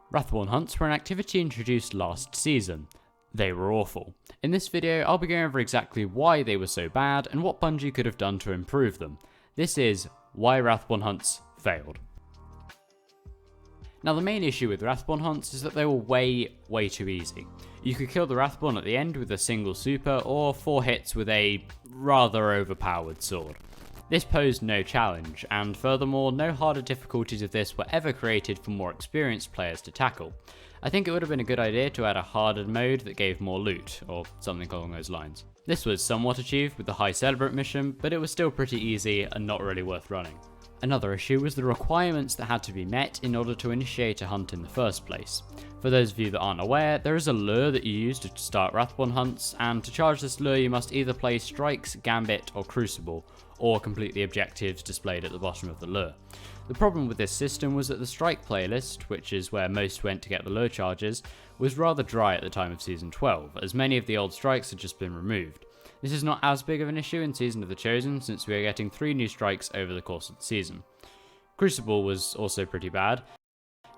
Wrathborn Hunts were an activity introduced last season. They were awful. In this video, I'll be going over exactly why they were so bad and what Bungie could have done to improve them. This is why Wrathborn Hunts failed. Now the main issue with Wrathborn Hunts is that they were way too easy. You could kill the Wrathborn at the end with a single super or 4 hits with a rather overpowered sword. This posed no challenge, and furthermore, no harder difficulties of this were ever created for more experienced players to tackle. I think it would have been a good idea to add a hardened mode that gave more loot, or something along those lines. This was somewhat achieved with the High Celebrant mission, but it was still pretty easy and not really worth running. Another issue was the requirements that had to be met in order to initiate a hunt in the first place. For those of you that aren't aware, there is a lure that you use to start Wrathborn hunts, and to charge this lure you must either play Strikes, Gambit or Crucible, or complete the objectives displayed at the bottom of the lure. The problem with this system was that the Strike playlist, which is where most went to get the lure charges, was rather dry at the time of Season 12, as many of the old strikes had just been removed. This is not as big of an issue in Season of the Chosen, since we are getting 3 new strikes over the course of the season. Crucible was also pretty bad,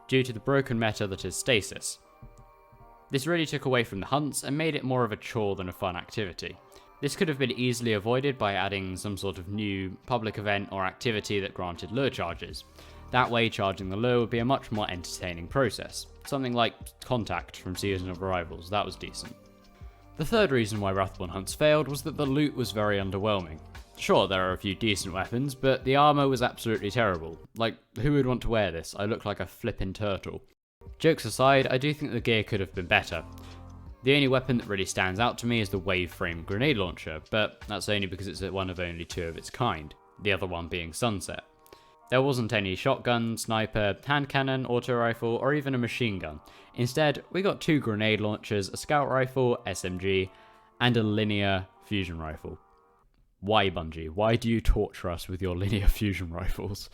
due to the broken meta that is Stasis. This really took away from the hunts and made it more of a chore than a fun activity. This could have been easily avoided by adding some sort of new public event or activity that granted lure charges. That way, charging the lure would be a much more entertaining process. Something like Contact from Season of Arrivals, that was decent. The third reason why Wrathborn hunts failed was that the loot was very underwhelming. Sure, there are a few decent weapons, but the armor was absolutely terrible. Like, who would want to wear this? I look like a flippin' turtle. Jokes aside, I do think the gear could have been better. The only weapon that really stands out to me is the wave frame grenade launcher, but that's only because it's one of only 2 of its kind, the other one being Sunset. There wasn't any shotgun, sniper, hand cannon, auto rifle, or even a machine gun. Instead, we got 2 grenade launchers, a scout rifle, SMG, and a linear fusion rifle. Why, Bungie? Why do you torture us with your linear fusion rifles?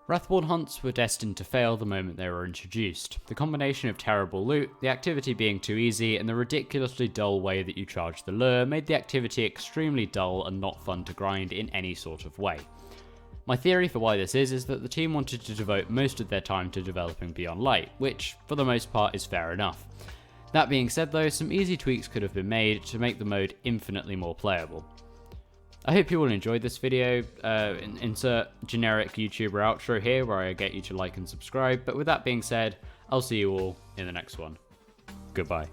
Wrathborn hunts were destined to fail the moment they were introduced. The combination of terrible loot, the activity being too easy, and the ridiculously dull way that you charge the lure made the activity extremely dull and not fun to grind in any sort of way. My theory for why this is that the team wanted to devote most of their time to developing Beyond Light, which for the most part is fair enough. That being said though, some easy tweaks could have been made to make the mode infinitely more playable. I hope you all enjoyed this video. Insert generic YouTuber outro here where I get you to like and subscribe, but with that being said, I'll see you all in the next one. Goodbye.